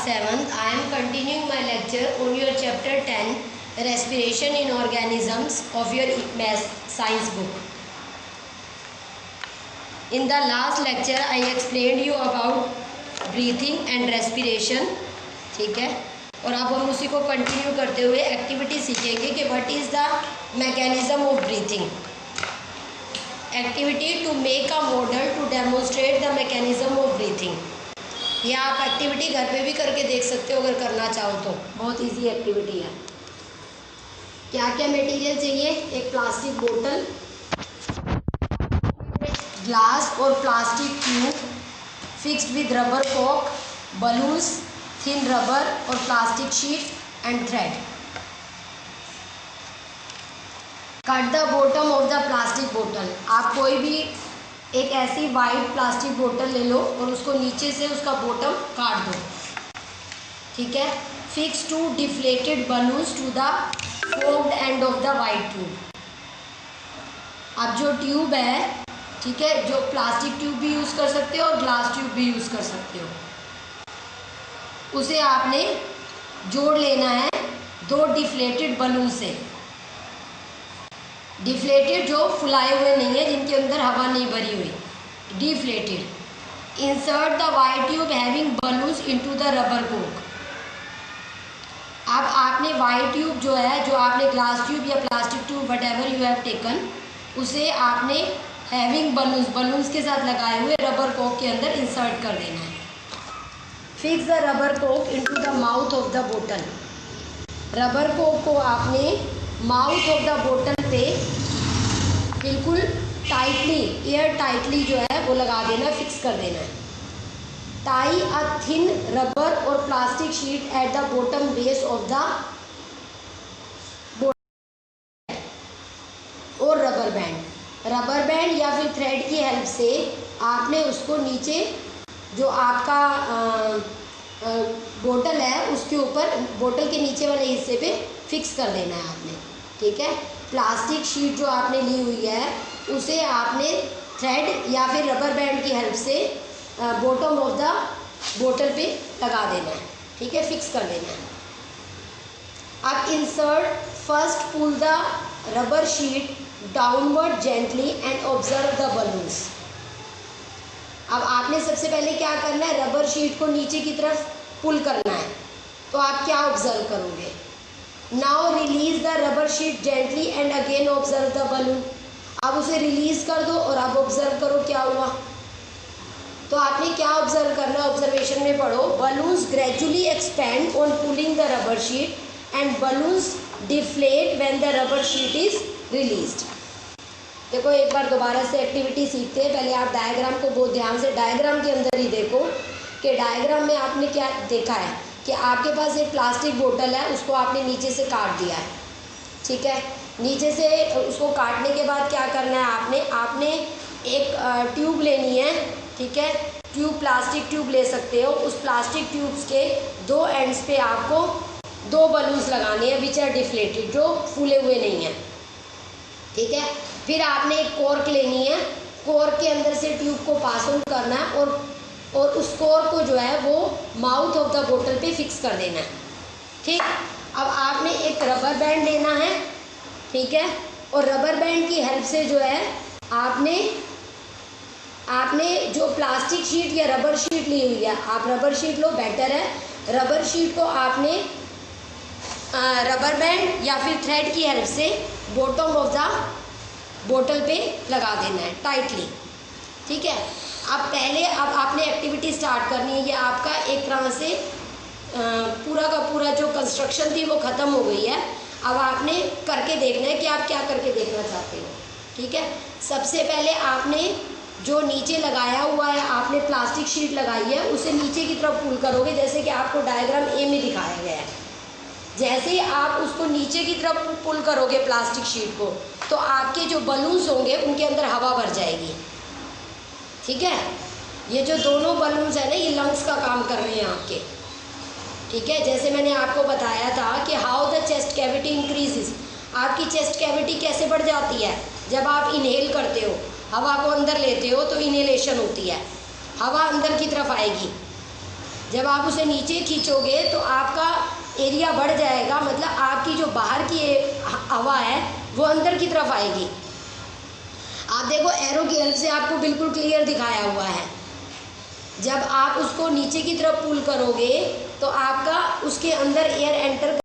7th. I am continuing my lecture on your chapter 10, Respiration in Organisms of your math science book. In the last lecture, I explained you about breathing and respiration. ठीक है, और अब हम उसी को continue करते हुए activity सीखेंगे कि what is the mechanism of breathing. Activity to make a model to demonstrate the mechanism of breathing. ये आप एक्टिविटी घर पे भी करके देख सकते हो अगर करना चाहो तो. बहुत इजी एक्टिविटी है. क्या क्या मटेरियल चाहिए? एक प्लास्टिक बोतल, ग्लास और plastic tube fixed with rubber cock, balloons, thin rubber और plastic sheet and thread. Cut the bottom of the plastic bottle. आप कोई भी एक ऐसी वाइट प्लास्टिक बोतल ले लो और उसको नीचे से उसका बॉटम काट दो. ठीक है. Fix to deflated balloons to the forked end of the white tube. अब जो ट्यूब है, ठीक है, जो प्लास्टिक ट्यूब भी यूज़ कर सकते हो और ग्लास ट्यूब भी यूज़ कर सकते हो, उसे आपने जोड़ लेना है दो डिफ्लेटेड बलून से. डिफ्लेटेड जो फुलाए हुए नहीं है, जिनके अंदर हवा नहीं भरी हुई, deflated. Insert the white tube having balloons into the rubber Coke. अब आपने वाइट ट्यूब जो है, जो आपने ग्लास ट्यूब या plastic tube whatever you have taken, उसे आपने हैविंग बलून्स के साथ लगाए हुए रबर कोक के अंदर इंसर्ट कर देना है. Fix the rubber Coke into the mouth of the बोतल. रबर कोक को आपने माउथ ऑफ द बोतल पे बिल्कुल टाइटली, एयर टाइटली जो है वो लगा देना, फिक्स कर देना है. टाई अ थिन रबर और plastic sheet at the bottom base of the बोतल और रबर बैंड या फिर थ्रेड की हेल्प से आपने उसको नीचे जो आपका बोतल है उसके ऊपर, बोतल के नीचे वाले हिस्से पे फिक्स कर देना है आपने. ठीक है. प्लास्टिक शीट जो आपने ली हुई है उसे आपने थ्रेड या फिर रबर बैंड की हेल्प से बॉटम ऑफ द बोतल पे लगा देना है. ठीक है, फिक्स कर देना है. अब insert first pull the rubber sheet downward gently and observe the balloons. अब आपने सबसे पहले क्या करना है, रबर शीट को नीचे की तरफ पुल करना है. तो आप क्या ऑब्जर्व करोगे? Now release the rubber sheet gently and again observe the balloon. अब उसे रिलीज कर दो और अब ऑब्जर्व करो क्या हुआ. तो आपने क्या ऑब्जर्व करना है, ऑब्जर्वेशन में पढ़ो. Balloons gradually expand on pulling the rubber sheet and balloons deflate when the rubber sheet is released. देखो एक बार दोबारा से एक्टिविटी सीखते हैं. पहले आप डायग्राम को बहुत ध्यान से, डायग्राम के अंदर ही देखो कि डायग्राम में आपने क्या देखा है कि आपके पास एक प्लास्टिक बोतल है, उसको आपने नीचे से काट दिया है. ठीक है. नीचे से उसको काटने के बाद क्या करना है, आपने एक ट्यूब लेनी है. ठीक है. ट्यूब प्लास्टिक ट्यूब ले सकते हो. उस प्लास्टिक ट्यूब्स के दो एंड्स पे आपको दो बलून्स लगाने हैं विच आर डिफ्लेटेड, जो फूले हुए नहीं हैं. ठीक है. फिर आपने एक कॉर्क लेनी है. कॉर्क के अंदर से ट्यूब को पास ऑन करना है और उस कॉर्क को जो है वो माउथ ऑफ द बोतल पे फिक्स कर देना है. ठीक. अब आपने एक रबर बैंड लेना है. ठीक है. और रबर बैंड की हेल्प से जो है आपने जो प्लास्टिक शीट या रबर शीट ली हुई है, आप रबर शीट लो, बेटर है. रबर शीट को आपने रबर बैंड या फिर थ्रेड की हेल्प से बॉटम ऑफ द बोतल पे लगा देना है टाइटली. ठीक है. अब आपने एक्टिविटी स्टार्ट करनी है. ये आपका एक तरह से पूरा का पूरा जो कंस्ट्रक्शन थी वो ख़त्म हो गई है. अब आपने करके देखना है कि आप क्या करके देखना चाहते हो. ठीक है. सबसे पहले आपने जो नीचे लगाया हुआ है, आपने प्लास्टिक शीट लगाई है, उसे नीचे की तरफ पुल करोगे, जैसे कि आपको डायग्राम ए में दिखाया गया है. जैसे ही आप उसको नीचे की तरफ पुल करोगे प्लास्टिक शीट को, तो आपके जो बलून्स होंगे उनके अंदर हवा भर जाएगी. ठीक है. ये जो दोनों बलून्स है ना, ये लंग्स का काम कर रहे हैं आपके. ठीक है. जैसे मैंने आपको बताया था कि how the chest cavity increases. आपकी चेस्ट कैविटी कैसे बढ़ जाती है? जब आप इनहेल करते हो, हवा को अंदर लेते हो तो इनहेलेशन होती है, हवा अंदर की तरफ आएगी. जब आप उसे नीचे खींचोगे तो आपका एरिया बढ़ जाएगा, मतलब आपकी जो बाहर की हवा है वो अंदर की तरफ आएगी। आप देखो एरो की हेल्प से आपको बिल्कुल क्लियर दिखाया हुआ है। जब आप उसको नीचे की तरफ पुल करोगे तो आपका उसके अंदर air enter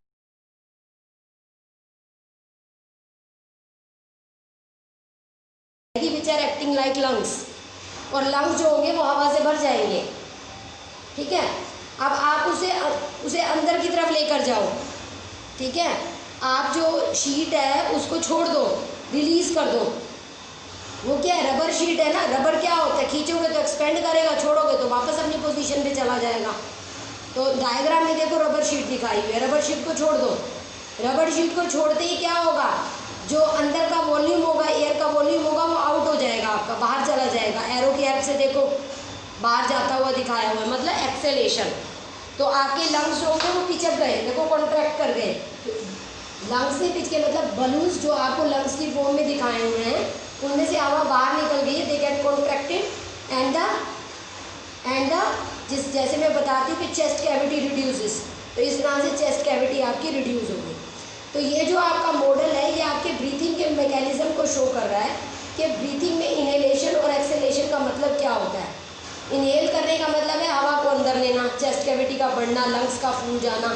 which are acting like lungs, और लंग्स जो होंगे वो हवा से भर जाएंगे। ठीक है, अब आप उसे अंदर की तरफ लेकर जाओ। ठीक है, आप जो शीट है उसको छोड़ दो, रिलीज कर दो। वो क्या है, रबर शीट है ना, रबर क्या होता है, खींचोगे तो एक्सपेंड करेगा, छोड़ोगे तो वापस अपनी पोजीशन पे चला जाएगा। तो डायग्राम में देखो रबर शीट दिखाई हुई है, रबर शीट को छोड़ दो। रबर शीट को छोड़ते ही क्या होगा, जो अंदर का वॉल्यूम होगा, एयर का वॉल्यूम होगा, वो आउट हो जाएगा, आपका बाहर चला जाएगा। एरो की हेल्प से देखो बाहर जाता हुआ दिखाया हुआ है, मतलब एक्सेलेशन। तो आपके लंग्स जो होंगे वो पिचक गए, देखो कॉन्ट्रैक्ट कर गए। लंग्स से पिच के मतलब बलून्स जो आपको लंग्स की फॉर्म में दिखाए हुए हैं उनमें से हवा बाहर निकल गई है, दे गेट कॉन्ट्रैक्टेड एंड जिस जैसे मैं बताती हूँ कि चेस्ट कैविटी रिड्यूसेस, तो इस तरह से चेस्ट कैविटी आपकी रिड्यूस होगी। तो ये जो आपका मॉडल है ये आपके ब्रीथिंग के मैकेनिज्म को शो कर रहा है कि ब्रीथिंग में इनहेलेशन और एक्सेलेशन का मतलब क्या होता है। इनहेल करने का मतलब है हवा को अंदर लेना, चेस्ट कैविटी का बढ़ना, लंग्स का फूल जाना,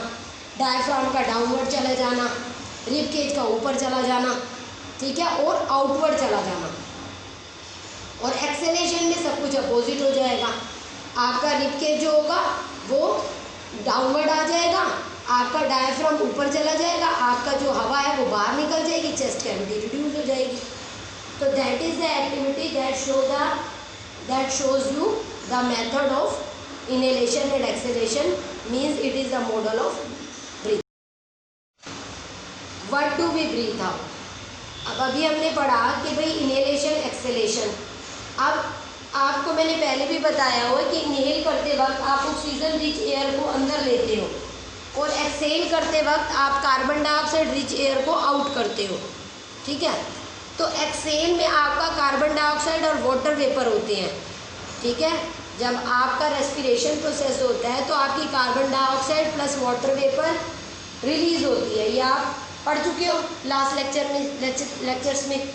डायफ्राम का डाउनवर्ड चला जाना, रिब केज का ऊपर चला जाना, ठीक है, और आउटवर्ड चला जाना। और एक्सेलेशन में सब कुछ अपोजिट हो जाएगा, आपका रिब केज जो होगा वो डाउनवर्ड आ जाएगा, आपका डायफ्राम ऊपर चला जाएगा, आपका जो हवा है वो बाहर निकल जाएगी, चेस्ट कैविटी रिड्यूस हो जाएगी। तो that is the activity that shows you the method of inhalation and exhalation, means it is the model of breath. What do we breathe out? अब अभी हमने पढ़ा कि भाई इनहेलेशन एक्सेलेशन। अब आपको मैंने पहले भी बताया हुआ कि इनहेल करते वक्त आप ऑक्सीजन रिच एयर को अंदर लेते हो और एक्सेल करते वक्त आप कार्बन डाइऑक्साइड रिच एयर को आउट करते हो। ठीक है, तो एक्सेल में आपका कार्बन डाइऑक्साइड और वाटर वेपर होते हैं। ठीक है, जब आपका रेस्पिरेशन प्रोसेस होता है तो आपकी carbon dioxide plus water vapour release होती है, ये आप पढ़ चुके हो लास्ट लेक्चर्स में।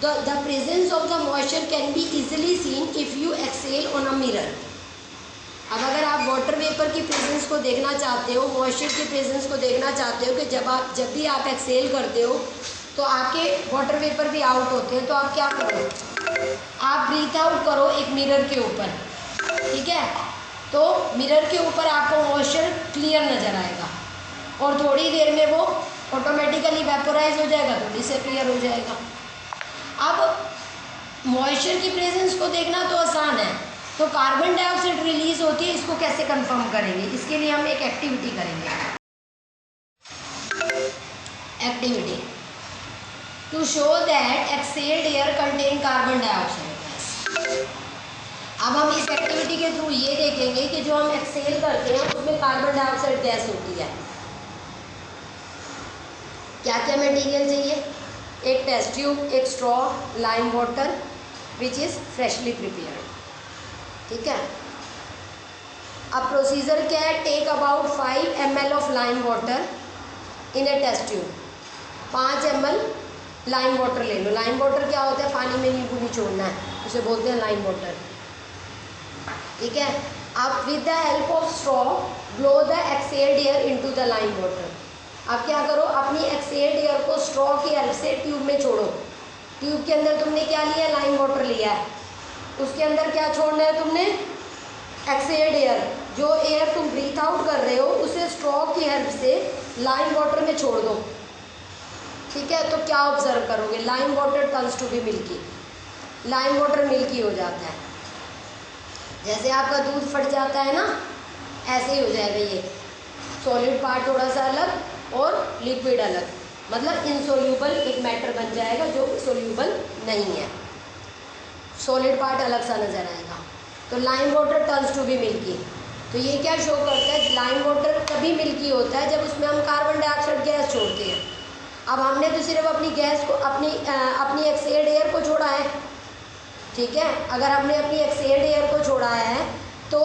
The presence of the moisture can be easily seen if you exhale on a mirror. अब अगर आप वाटर वेपर की प्रेजेंस को देखना चाहते हो, मॉइस्चर की प्रेजेंस को देखना चाहते हो कि जब भी आप एक्सेल करते हो तो आपके वाटर वेपर भी आउट होते हैं, तो आप क्या करो, आप ब्रीथ आउट करो एक मिरर के ऊपर। ठीक है, तो मिरर के ऊपर आपको मॉइस्चर क्लियर नज़र आएगा और थोड़ी देर में वो ऑटोमेटिकली वेपोराइज हो जाएगा, तो डिसअपीयर हो जाएगा। अब मॉइस्चर की प्रेजेंस को देखना तो आसान है, तो कार्बन डाइऑक्साइड रिलीज होती है, इसको कैसे कंफर्म करेंगे? इसके लिए हम एक एक्टिविटी करेंगे। Activity to show that exhaled air contain carbon dioxide. अब हम इस एक्टिविटी के थ्रू ये देखेंगे कि जो हम एक्सेल करते हैं उसमें कार्बन डाइऑक्साइड गैस होती है। क्या क्या मटेरियल चाहिए? एक टेस्ट ट्यूब, एक straw, lime water which is freshly prepared. ठीक है, अब प्रोसीजर क्या है? Take about 5 ml of lime water in a test tube. 5 ml lime water ले लो। लाइम वाटर क्या होता है? पानी में नींबू निचोड़ना है, उसे बोलते हैं लाइम वाटर। ठीक है, अब with the help of straw blow the excelled air into the lime water. अब क्या करो, अपनी एक्सेल्ड एयर को स्ट्रॉ की हेल्प से ट्यूब में छोड़ो। ट्यूब के अंदर तुमने क्या लिया? लाइम वाटर लिया है, उसके अंदर क्या छोड़ना है तुमने? Excelled air. जो एयर तुम ब्रीथ आउट कर रहे हो उसे स्ट्रॉ की हेल्प से लाइम वाटर में छोड़ दो। ठीक है, तो क्या ऑब्जर्व करोगे? Lime water turns to be milky, lime water milky हो जाता है। जैसे आपका दूध फट जाता है ना, ऐसे ही हो जाएगा। ये सॉलिड पार्ट थोड़ा सा अलग और लिक्विड अलग, मतलब इनसोल्यूबल एक मैटर बन जाएगा जो सोल्यूबल नहीं है। सॉलिड पार्ट अलग सा नज़र आएगा। तो lime water turns to be milky. तो ये क्या शो करता है? लाइम वाटर तभी मिल्की होता है जब उसमें हम कार्बन डाइऑक्साइड गैस छोड़ते हैं। अब हमने तो सिर्फ अपनी गैस को अपनी एक्सेल्ड एयर को छोड़ा है। ठीक है, अगर हमने अपनी एक्सेल्ड एयर को छोड़ा है तो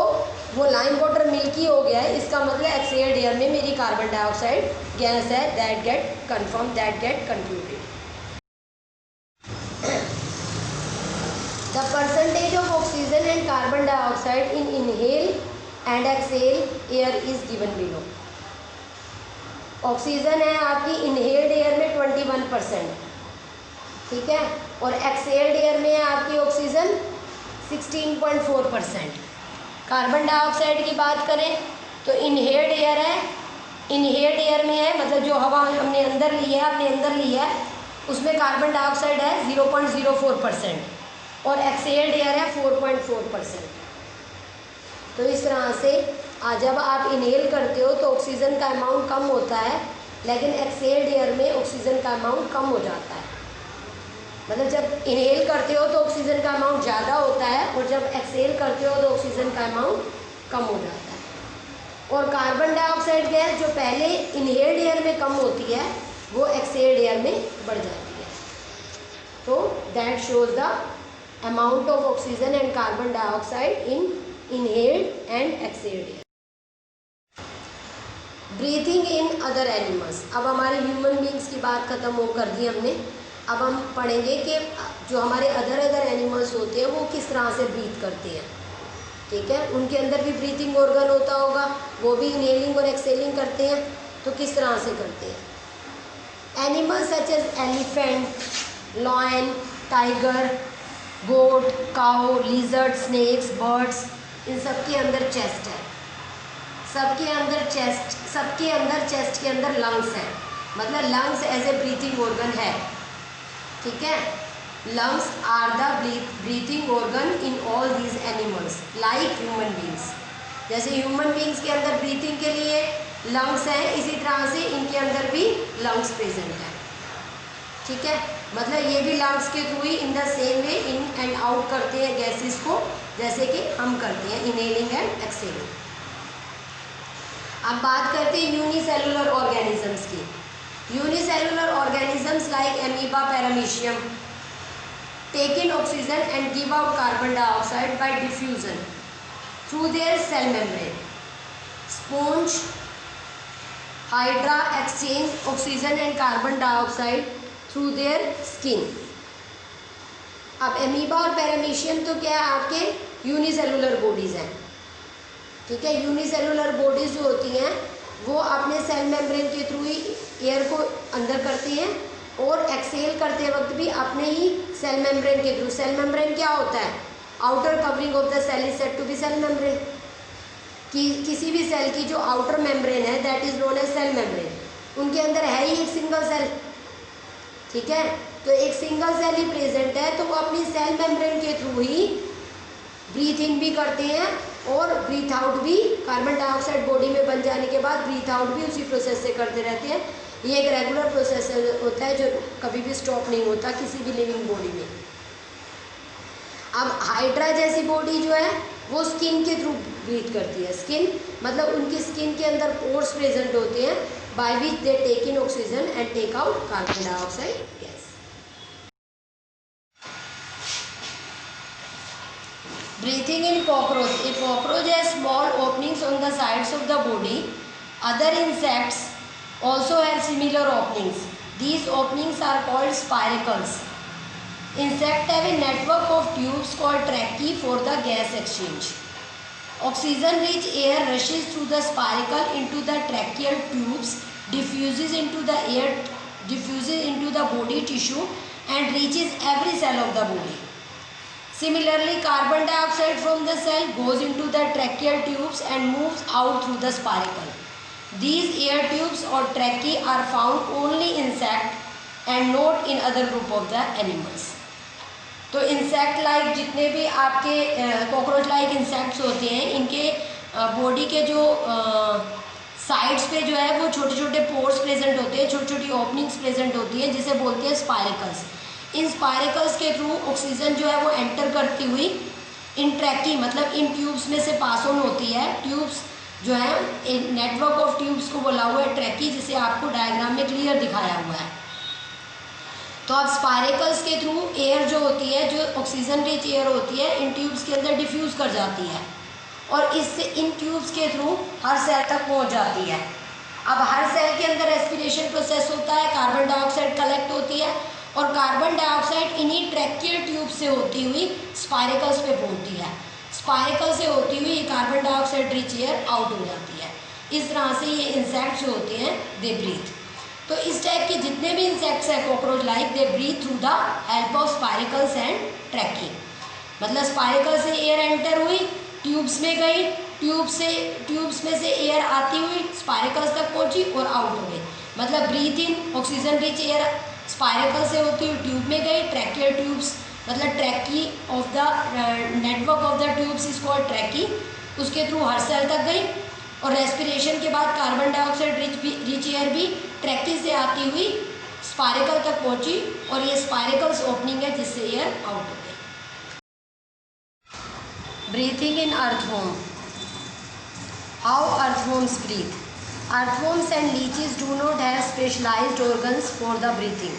वो लाइम वाटर मिल्की हो गया है, इसका मतलब एक्सहेल्ड एयर में मेरी कार्बन डाइऑक्साइड गैस है, that get confirm, that get concluded. The percentage of oxygen and carbon dioxide in inhale and exhale air is given below. Oxygen है आपकी इनहेल्ड एयर में 21%, ठीक है, और एक्सहेल्ड एयर में है आपकी ऑक्सीजन 16.4%। कार्बन डाइऑक्साइड की बात करें तो इनहेल्ड एयर है, इनहेल्ड एयर में है मतलब जो हवा हमने अंदर ली है, अपने अंदर ली है, उसमें कार्बन डाइऑक्साइड है 0.04% और एक्सहेल्ड एयर है 4.4%। तो इस तरह से जब आप इनहेल करते हो तो ऑक्सीजन का अमाउंट कम होता है, लेकिन एक्सहेल्ड एयर में ऑक्सीजन का अमाउंट कम हो जाता है। मतलब जब इनहेल करते हो तो ऑक्सीजन का अमाउंट ज़्यादा होता है और जब एक्सहेल करते हो तो ऑक्सीजन का अमाउंट कम हो जाता है। और कार्बन डाइऑक्साइड गैस जो पहले इनहेल्ड एयर में कम होती है वो एक्सहेल्ड एयर में बढ़ जाती है। तो that shows the amount of oxygen and carbon dioxide in inhaled and exhaled air. Breathing in other animals. अब हमारे ह्यूमन बींग्स की बात खत्म हो कर दी हमने। अब हम पढ़ेंगे कि जो हमारे अदर एनिमल्स होते हैं वो किस तरह से ब्रीथ करते हैं, ठीक है। उनके अंदर भी ब्रीथिंग ऑर्गन होता होगा, वो भी इनहेलिंग और एक्सहेलिंग करते हैं, तो किस तरह से करते हैं। Animals such as elephant, lion, tiger, goat, cow, lizard, snakes, birds, इन सब के अंदर चेस्ट है, सबके अंदर चेस्ट के अंदर लंग्स है, मतलब lungs as a breathing organ है, ठीक है। Lungs are the breathing organ in all these animals like human beings. जैसे ह्यूमन बींग्स के अंदर ब्रीथिंग के लिए लंग्स हैं, इसी तरह से इनके अंदर भी लंग्स प्रेजेंट है, ठीक है। मतलब ये भी लंग्स के थ्रू ही in the same way in and out करते हैं गैसेस को, जैसे कि हम करते हैं इनहेलिंग एंड एक्सहेलिंग। अब बात करते हैं यूनिसेलुलर ऑर्गेनिजम्स की। Unicellular organisms like amoeba, paramecium take in oxygen and give out carbon dioxide by diffusion through their cell membrane. Sponge, hydra exchange oxygen and carbon dioxide through their skin. अब amoeba और paramecium तो क्या है आपके unicellular bodies हैं, ठीक है। Unicellular bodies जो होती हैं वो अपने सेल मेम्ब्रेन के थ्रू ही एयर को अंदर करती हैं और एक्सहेल करते वक्त भी अपने ही सेल मेम्ब्रेन के थ्रू। सेल मेम्ब्रेन क्या होता है, outer covering of the cell is said to be cell membrane. किसी भी सेल की जो आउटर मेम्ब्रेन है that is known as cell membrane. उनके अंदर है ही एक सिंगल सेल, ठीक है, तो एक सिंगल सेल ही प्रेजेंट है, तो वो अपनी सेल मेम्ब्रेन के थ्रू ही ब्रीथ इन भी करते हैं और ब्रीथ आउट भी। कार्बन डाइऑक्साइड बॉडी में बन जाने के बाद ब्रीथ आउट भी उसी प्रोसेस से करते रहते हैं। ये एक रेगुलर प्रोसेस होता है जो कभी भी स्टॉप नहीं होता किसी भी लिविंग बॉडी में। अब हाइड्रा जैसी बॉडी जो है वो स्किन के थ्रू ब्रीथ करती है। स्किन मतलब उनकी स्किन के अंदर पोर्स प्रेजेंट होते हैं by which they take in oxygen and take out carbon dioxide gas. Breathing in cockroach. A cockroach has small openings on the sides of the body. Other insects also have similar openings. These openings are called spiracles. Insects have a network of tubes called tracheae for the gas exchange. Oxygen-rich air rushes through the spiracle into the tracheal tubes, diffuses into the body tissue and reaches every cell of the body. Similarly, carbon dioxide from the cell goes into the tracheal tubes and moves out through the spiracle. These air tubes or tracheae are found only in insect and not in other group of the animals. तो insect like जितने भी आपके cockroach like insects होते हैं इनके body के जो sides पे जो है वो छोटे छोटे पोर्स प्रेजेंट होते हैं, छोटी छोटी ओपनिंग्स प्रेजेंट होती हैं जिसे बोलते हैं स्पाइरकल्स। इन स्पाइरकल्स के थ्रू ऑक्सीजन जो है वो एंटर करती हुई इन ट्रैकी मतलब इन ट्यूब्स में से पास ऑन होती है। ट्यूब्स जो है एक नेटवर्क ऑफ ट्यूब्स को बोला हुआ है ट्रैकी, जिसे आपको डायग्राम में क्लियर दिखाया हुआ है। तो अब स्पाइरकल्स के थ्रू एयर जो होती है, जो ऑक्सीजन रिच एयर होती है, इन ट्यूब्स के अंदर डिफ्यूज़ कर जाती है और इससे इन ट्यूब्स के थ्रू हर सेल तक पहुंच जाती है। अब हर सेल के अंदर रेस्पिरेशन प्रोसेस होता है, कार्बन डाइऑक्साइड कलेक्ट होती है और कार्बन डाइऑक्साइड इन्हीं ट्रैकियल ट्यूब से होती हुई स्पाइरकल्स पे पहुंचती है। स्पाइरकल से होती हुई carbon dioxide rich air out हो जाती है। इस तरह से ये इंसेक्ट्स जो होते हैं दे ब्रीथ। तो इस टाइप के जितने भी इंसेक्ट्स हैं cockroach like, they breathe through the help of spiracles and trachea. मतलब स्पाइरकल से एयर एंटर हुई, ट्यूब्स में गई, ट्यूब्स में से एयर आती हुई स्पाइरकल्स तक पहुंची और आउट हो गई। मतलब ब्रीथ इन ऑक्सीजन रिच एयर स्पाइरकल से होती हुई ट्यूब में गई, ट्रैकियल ट्यूब्स मतलब ट्रैकी of the network of the tubes is called ट्रैकी, उसके थ्रू हर सेल तक गई और रेस्पिरेशन के बाद कार्बन डाइऑक्साइड रिच एयर भी ट्रैकी से आती हुई स्पाइरकल तक पहुंची और ये स्पाइरकल्स ओपनिंग है जिससे एयर आउट हो गई। Breathing in earthworm. How earthworms breathe. Earthworms and leeches do not have specialized organs for the breathing.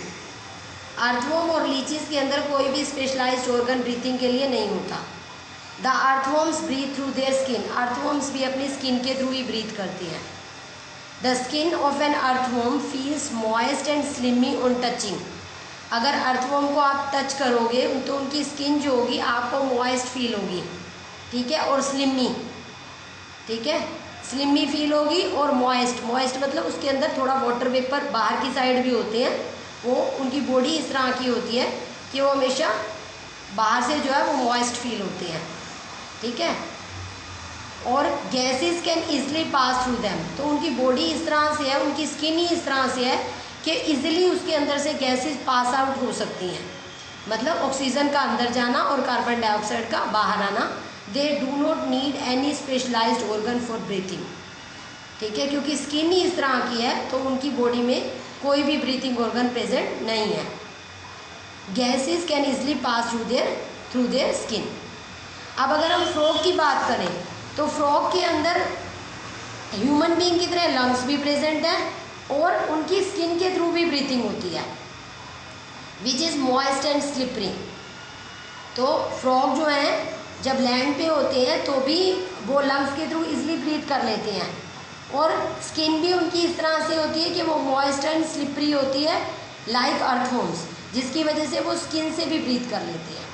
Earthworm और लीचीज के अंदर कोई भी स्पेशलाइज्ड ऑर्गन ब्रीथिंग के लिए नहीं होता। The earthworms breathe through their skin. Earthworms भी अपनी स्किन के थ्रू ही ब्रीथ करती हैं। The skin of an earthworm feels moist and slimy on touching. अगर अर्थवॉर्म को आप टच करोगे तो उनकी स्किन जो होगी आपको मॉइस्ट फील होगी, ठीक है, और स्लिमी, ठीक है, स्लिमी फील होगी और मॉइस्ट मतलब उसके अंदर थोड़ा वाटर वेपर बाहर की साइड भी होते हैं। वो उनकी बॉडी इस तरह की होती है कि वो हमेशा बाहर से जो है वो मॉइस्ट फील होते हैं, ठीक है। और gases can easily pass through them. तो उनकी बॉडी इस तरह से है, उनकी स्किन ही इस तरह से है कि इजीली उसके अंदर से गैसेस पास आउट हो सकती हैं। मतलब ऑक्सीजन का अंदर जाना और कार्बन डाइऑक्साइड का बाहर आना। They do not need any specialised organ for breathing, ठीक है, क्योंकि स्किन ही इस तरह की है तो उनकी बॉडी में कोई भी ब्रीथिंग ऑर्गन प्रेजेंट नहीं है। Gases can easily pass through their skin. अब अगर हम फ्रॉग की बात करें तो फ्रॉग के अंदर ह्यूमन बीइंग की तरह लंग्स भी प्रेजेंट हैं और उनकी स्किन के थ्रू भी ब्रीथिंग होती है, which is moist and slippery. तो फ्रॉग जो हैं जब लैंड पे होते हैं तो भी वो लंग्स के थ्रू इजीली ब्रीथ कर लेते हैं और स्किन भी उनकी इस तरह से होती है कि वो मॉइस्ट एंड स्लिपरी होती है लाइक अर्थवॉर्म्स, जिसकी वजह से वो स्किन से भी ब्रीथ कर लेते हैं।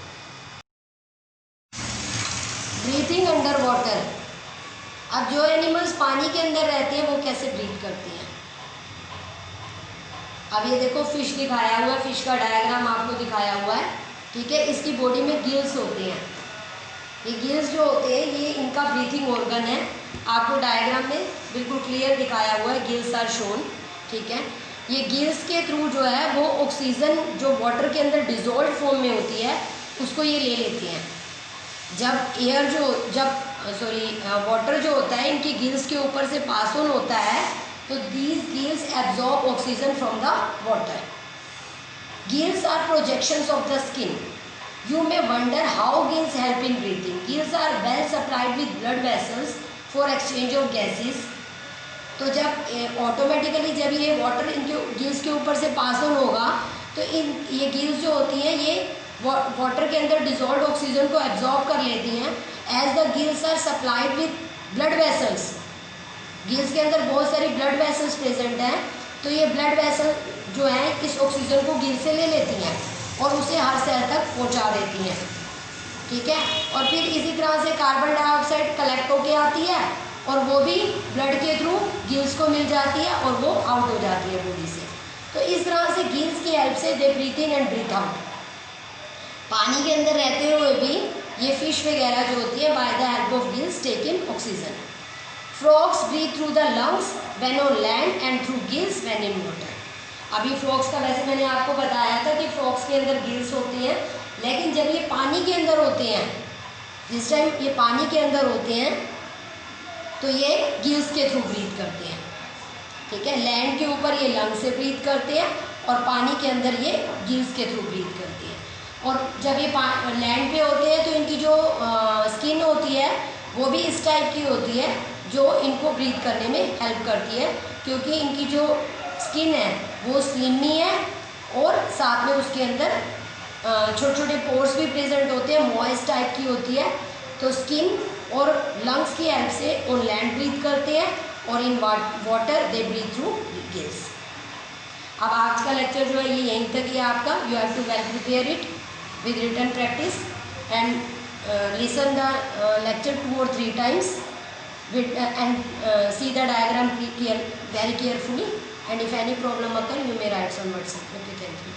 Breathing under water. अब जो एनिमल्स पानी के अंदर रहते हैं वो कैसे ब्रीथ करते हैं। अब ये देखो फिश दिखाया हुआ है, फिश का डायग्राम आपको दिखाया हुआ है, ठीक है। इसकी बॉडी में गिल्स होते हैं। ये गिल्स जो होते हैं ये इनका ब्रीथिंग ऑर्गन है। आपको डायग्राम में बिल्कुल क्लियर दिखाया हुआ है, गिल्स आर शोन, ठीक है। ये गिल्स के थ्रू जो है वो ऑक्सीजन जो वाटर के अंदर डिजोल्व फॉर्म में होती है उसको ये ले लेते हैं। वाटर जो होता है इनकी गिल्स के ऊपर से पास ऑन होता है तो these gills absorb oxygen from the water. Gills are projections of the skin. You may wonder how gills help in breathing. Gills are well supplied with blood vessels for exchange of gases. तो जब automatically जब ये water इनके gills के ऊपर से pass on होगा तो ये गिल्स जो होती हैं ये वाटर के अंदर डिजॉल्व ऑक्सीजन को एब्जॉर्ब कर लेती हैं। As the gills are supplied with blood vessels, gills के अंदर बहुत सारी ब्लड वेसल्स प्रेजेंट हैं तो ये ब्लड वेसल जो है इस ऑक्सीजन को गिल से ले लेती हैं और उसे हर सेल तक पहुंचा देती हैं, ठीक है। और फिर इसी तरह से कार्बन डाइऑक्साइड कलेक्ट होके आती है और वो भी ब्लड के थ्रू गिल्स को मिल जाती है और वो आउट हो जाती है बॉडी से। तो इस तरह से गिल्स की हेल्प से they breathe in and breathe out. पानी के अंदर रहते हुए भी ये फिश वगैरह जो होती है by the help of gills take in oxygen. Frogs breathe through the lungs when on land and through gills when in water. अभी फ्रॉग्स का वैसे मैंने आपको बताया था कि फ्रॉग्स के अंदर गिल्स होती हैं, लेकिन जब ये पानी के अंदर होते हैं, जिस टाइम ये पानी के अंदर होते हैं तो ये गिल्स के थ्रू ब्रीथ करते हैं, ठीक है। लैंड के ऊपर ये लंग से ब्रीथ करते हैं और पानी के अंदर ये गिल्स के थ्रू ब्रीथ करते हैं। और जब ये लैंड पे होते हैं तो इनकी जो स्किन होती है वो भी इस टाइप की होती है जो इनको ब्रीथ करने में हेल्प करती है, क्योंकि इनकी जो स्किन है वो स्लिमी है और साथ में उसके अंदर छोटे छोटे पोर्स भी प्रेजेंट होते हैं, मॉइस्ट टाइप की होती है। तो स्किन और लंग्स की हेल्प से ऑन लैंड ब्रीथ करते हैं और in water they breathe through gills. अब आज का लेक्चर जो है ये यहीं तक ही आपका। You have to well prepare it with written practice and listen the lecture 2 or 3 times with, and see the diagram very carefully, and if any problem occur you may write on WhatsApp. Okay, thank you.